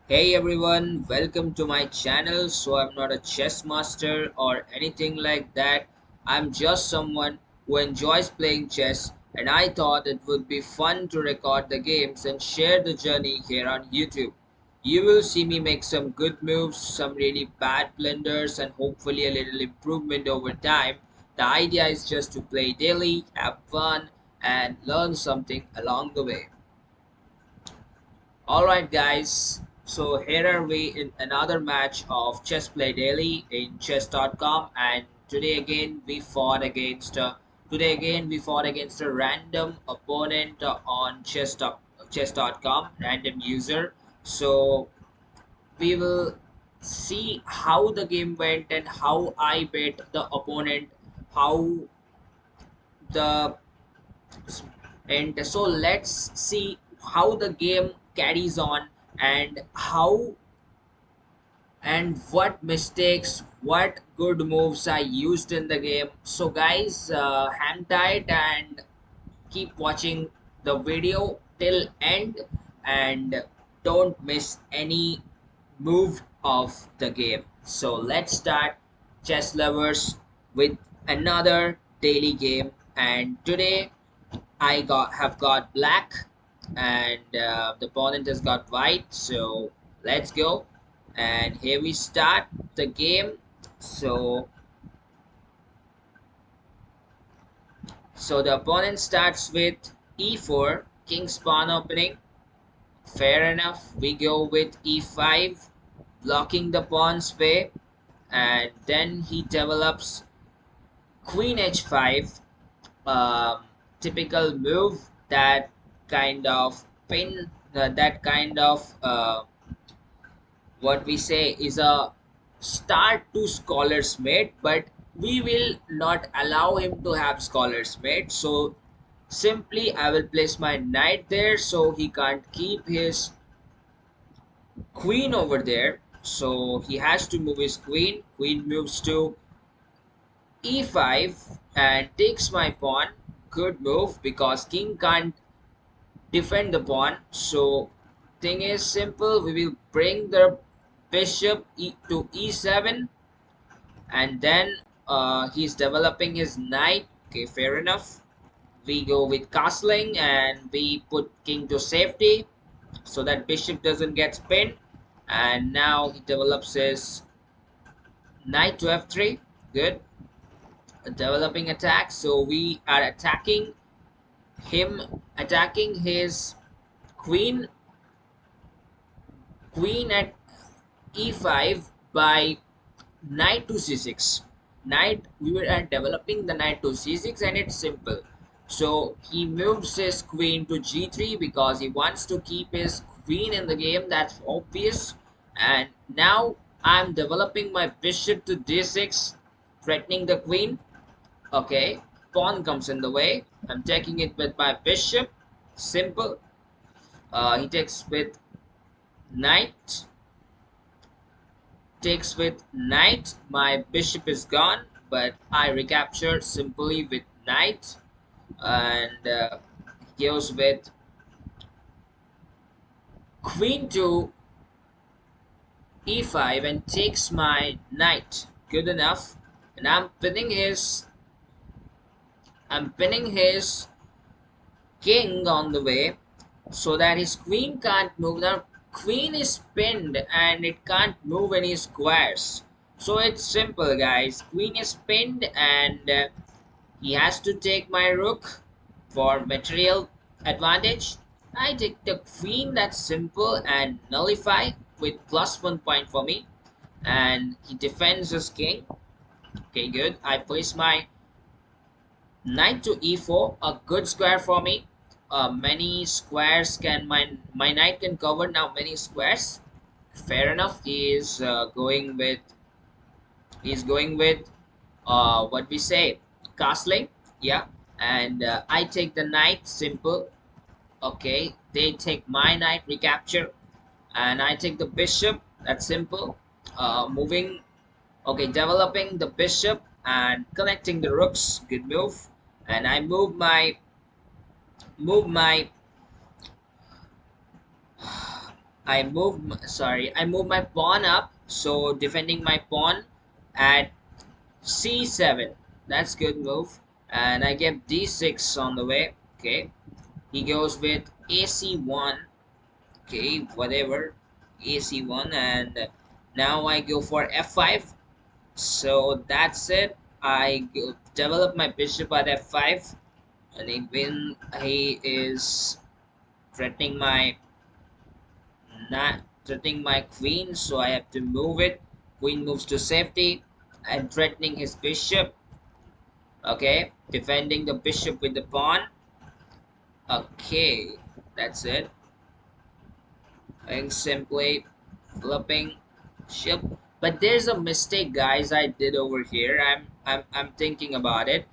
Hey everyone, welcome to my channel. So I'm not a chess master or anything like that. I'm just someone who enjoys playing chess, and I thought it would be fun to record the games and share the journey here on YouTube. You will see me make some good moves, some really bad blunders, and hopefully a little improvement over time. The idea is just to play daily, have fun, and learn something along the way. Alright guys, so here are we in another match of Chess Play Daily in chess.com, and today again we fought against a random opponent on chess.com, random user. So we will see how the game went and how I bet the opponent, how the and so let's see how the game carries on and how and what mistakes, what good moves I used in the game. So guys, hang tight and keep watching the video till end and don't miss any move of the game. So let's start, chess lovers, with another daily game. And today I have got black, and the opponent has got white. So let's go, and here we start the game. So the opponent starts with e4, king's pawn opening. Fair enough. We go with e5, blocking the pawn's way, and then he develops queen h5, typical move that kind of pin that kind of what we say is a start to scholar's mate, but we will not allow him to have scholar's mate. So simply I will place my knight there so he can't keep his queen over there. So he has to move his queen. Queen moves to e5 and takes my pawn. Good move because king can't defend the pawn. So thing is simple, we will bring the bishop to e7, and then he's developing his knight. Okay, fair enough. We go with castling and we put king to safety so that bishop doesn't get pinned, and now he develops his knight to f3. Good. A developing attack, so we are attacking his queen queen at e5 by knight to c6. We were developing the knight to c6, and it's simple. So he moves his queen to g3 because he wants to keep his queen in the game. That's obvious. And now I'm developing my bishop to d6, threatening the queen. Okay, pawn comes in the way. I'm taking it with my bishop. Simple. He takes with knight. Takes with knight. My bishop is gone, but I recapture simply with knight, and goes with queen to e5 and takes my knight. Good enough. And I'm pinning his king on the way so that his queen can't move. Now queen is pinned and it can't move any squares. So it's simple guys. Queen is pinned, and he has to take my rook for material advantage. I take the queen, that's simple, and nullify with +1 point for me. And he defends his king. Okay, good. I place my knight to e4, a good square for me. Many squares can my knight can cover now many squares. Fair enough. He's going with what we say, castling. Yeah, and I take the knight. Simple. Okay, they take my knight, recapture, and I take the bishop. That's simple. Moving. Okay, developing the bishop and connecting the rooks. Good move. And I move my I move my pawn up, so defending my pawn at c7. That's good move. And I get d6 on the way. Okay, he goes with ac1. Okay, whatever, ac1. And now I go for f5. So that's it. Develop my bishop at f5. And he is threatening my not threatening my queen, so I have to move it. Queen moves to safety and threatening his bishop. Okay, defending the bishop with the pawn. Okay, that's it. And simply flipping ship. But there's a mistake, guys, I did over here. I'm thinking about it.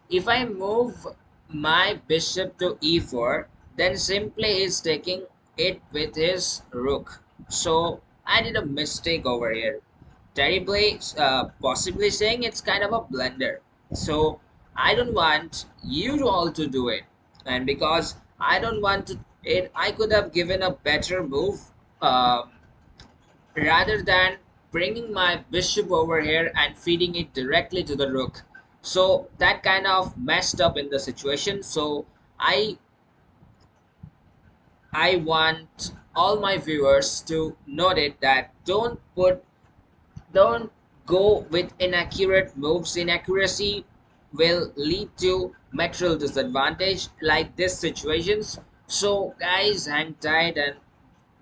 If I move my bishop to e4, then simply he's taking it with his rook. So I did a mistake over here. Terribly, possibly saying it's kind of a blunder. So I don't want you to all to do it, and because I don't want to it, I could have given a better move, um, rather than bringing my bishop over here and feeding it directly to the rook. So that kind of messed up in the situation. So I I want all my viewers to note it that don't go with inaccurate moves. Inaccuracy will lead to material disadvantage like this situations. So guys, hang tight and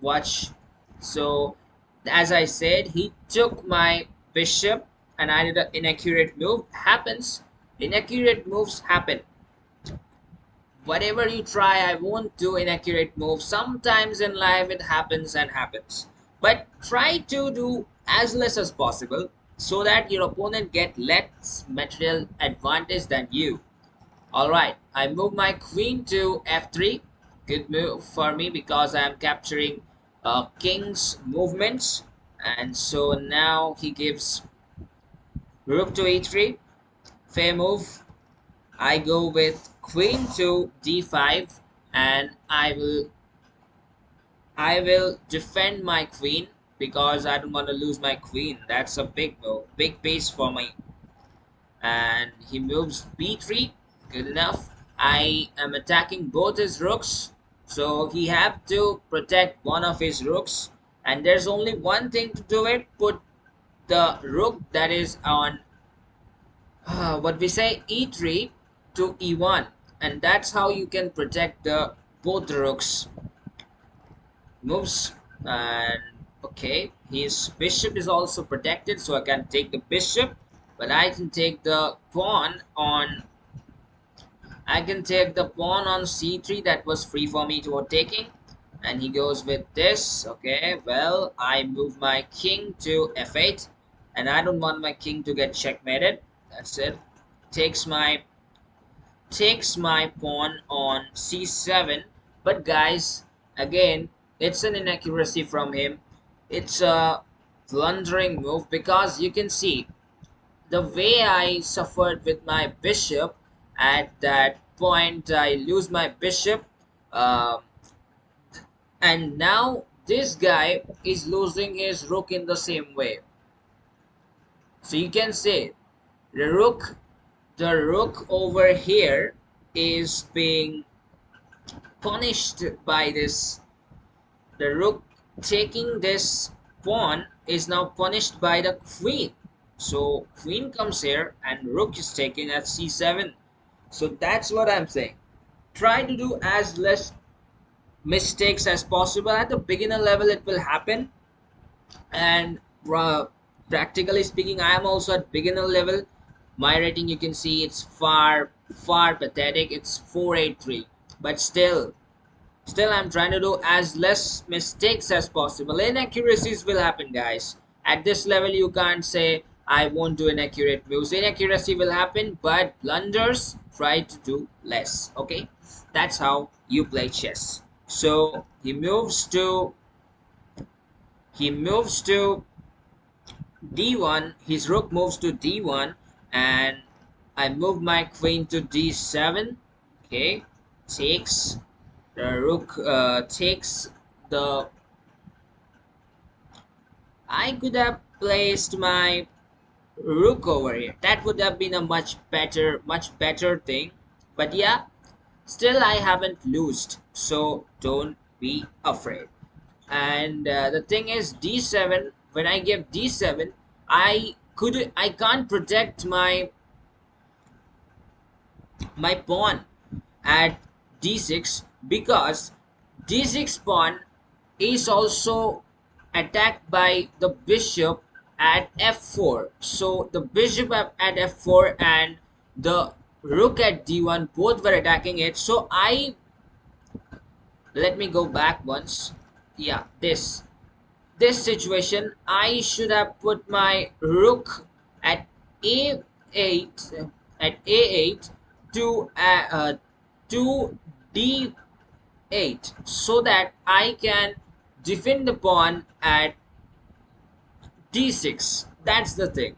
watch. So as I said, he took my bishop and I did an inaccurate move. Happens. Inaccurate moves happen. Whatever you try, I won't do inaccurate moves. Sometimes in life it happens and happens. But try to do as less as possible so that your opponent get less material advantage than you. Alright, I move my queen to f3. Good move for me because I am capturing king's movements. And so now he gives rook to e3. Fair move. I go with queen to d5, and I will defend my queen because I don't want to lose my queen. That's a big move, big piece for me. And he moves b3. Good enough. I am attacking both his rooks, so he have to protect one of his rooks. And there's only one thing to do it: put the rook that is on what we say e3 to e1, and that's how you can protect the both the rooks moves. And okay, his bishop is also protected, so I can take the bishop, but I can take the pawn on c3 that was free for me to taking. And he goes with this. Okay, well, I move my king to f8, and I don't want my king to get checkmated. That's it. Takes my pawn on c7. But guys, again, it's an inaccuracy from him. It's a blundering move because you can see the way I suffered with my bishop. At that point I lose my bishop, um, and now this guy is losing his rook in the same way. So you can say the rook over here is being punished by this. The rook taking this pawn is now punished by the queen. So queen comes here and rook is taken at c7. So that's what I'm saying. Try to do as less mistakes as possible. At the beginner level it will happen, and practically speaking I am also at beginner level. My rating, you can see, it's far pathetic. It's 483. But still, I'm trying to do as less mistakes as possible. Inaccuracies will happen, guys. At this level, you can't say, I won't do inaccurate moves. Inaccuracy will happen, but blunders, try to do less. Okay? That's how you play chess. So, he moves to d1. His rook moves to d1, and I move my queen to d7. Okay? Takes the rook takes the I could have placed my rook over here. That would have been a much better thing. But yeah, still I haven't lost, so don't be afraid. And the thing is, d7. When I give d7, I can't protect my pawn at d6 because d6 pawn is also attacked by the bishop at f4. So the bishop at f4 and the rook at d1 both were attacking it. So I let me go back once. Yeah, this situation, I should have put my rook at a8 at a8 to to d8 so that I can defend the pawn at d6. That's the thing.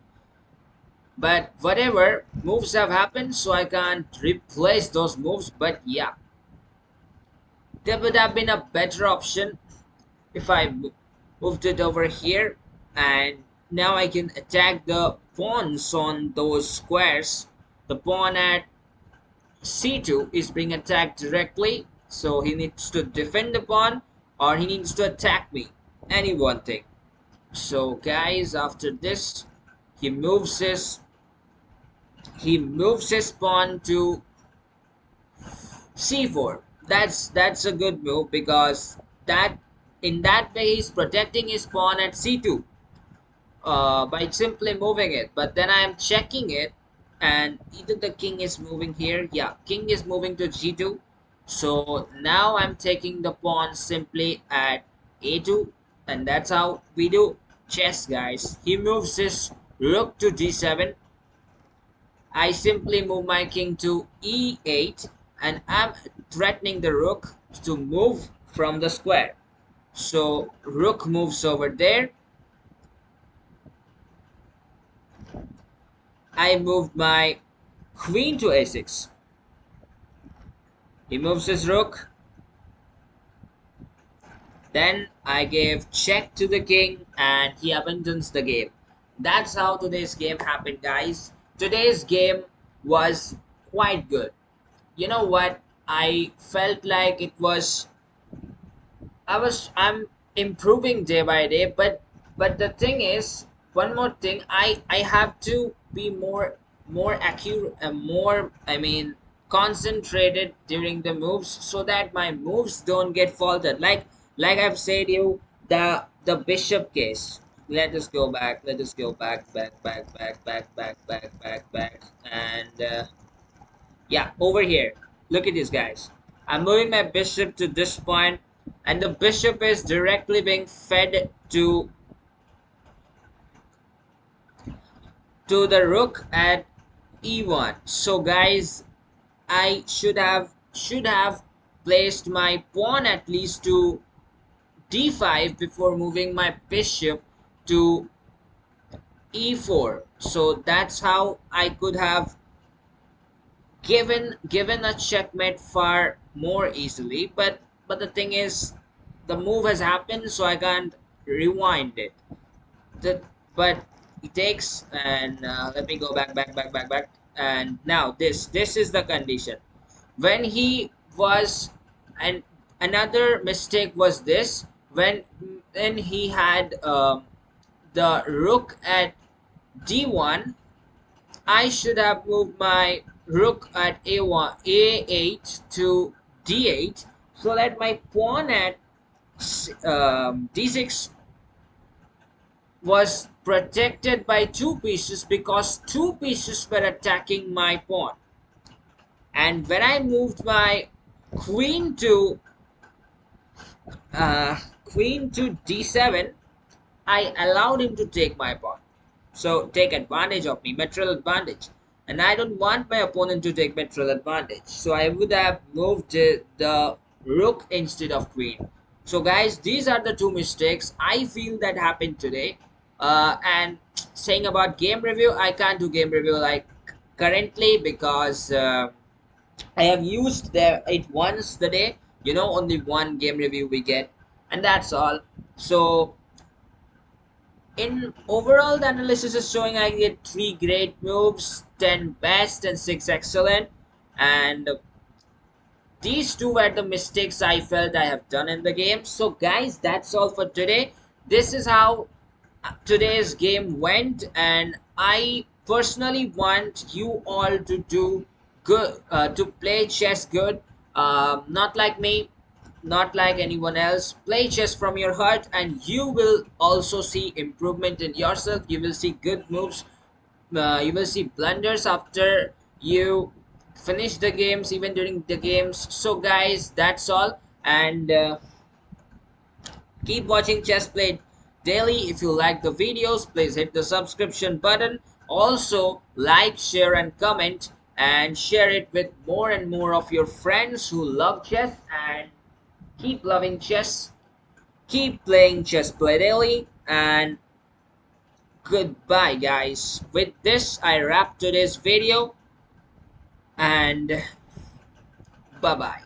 But whatever moves have happened, so I can't replace those moves. But yeah, there would have been a better option if I moved it over here, and now I can attack the pawns on those squares. The pawn at c2 is being attacked directly, so he needs to defend the pawn or he needs to attack me. Any one thing. So guys, after this, he moves his he moves his pawn to c4. That's a good move because that in that way he's protecting his pawn at c2 by simply moving it. But then I am checking it, and either the king is moving here. Yeah, king is moving to g2. So now I'm taking the pawn simply at a2, and that's how we do chess, guys. He moves his rook to d7. I simply move my king to e8, and I'm threatening the rook to move from the square. So rook moves over there. I moved my queen to a6. He moves his rook. Then I gave check to the king and he abandons the game. That's how today's game happened, guys. Today's game was quite good. You know what? I felt like I'm improving day by day, but the thing is, one more thing, I have to be more accurate and more, I mean, concentrated during the moves so that my moves don't get faulted. Like I've said you, the bishop case. Let us go back. Let us go back, and yeah, over here. Look at this, guys. I'm moving my bishop to this point, and the bishop is directly being fed to the rook at e1. So, guys, I should have placed my pawn at least to d5 before moving my bishop to e4. So that's how I could have given a checkmate far more easily, but the thing is, the move has happened, so I can't rewind it. the, but it takes, and let me go back, and now this is the condition when he was. And another mistake was this, when he had the rook at d1. I should have moved my rook at a1, a8 to d8, so that my pawn at d6 was protected by two pieces because two pieces were attacking my pawn. And when I moved my queen to queen to d7, I allowed him to take my pawn. So take advantage of me, material advantage. And I don't want my opponent to take material advantage. So I would have moved the rook instead of queen. So guys, these are the two mistakes I feel that happened today. And saying about game review, I can't do game review like currently because I have used it once the day. Only one game review we get, and that's all. So in overall, the analysis is showing I get 3 great moves, 10 best, and 6 excellent. And these two were the mistakes I felt I have done in the game. So, guys, that's all for today. This is how today's game went, and I personally want you all to do good, to play chess good. Not like me, not like anyone else. Play chess from your heart, and you will also see improvement in yourself. You will see good moves. You will see blunders after you finish the games, even during the games. So, guys, that's all, and keep watching Chess Play daily. If you like the videos, please hit the subscription button. Also, like, share, and comment, and share it with more and more of your friends who love chess. And keep loving chess. Keep playing Chess Play daily. And goodbye, guys. With this, I wrap today's video. And bye bye.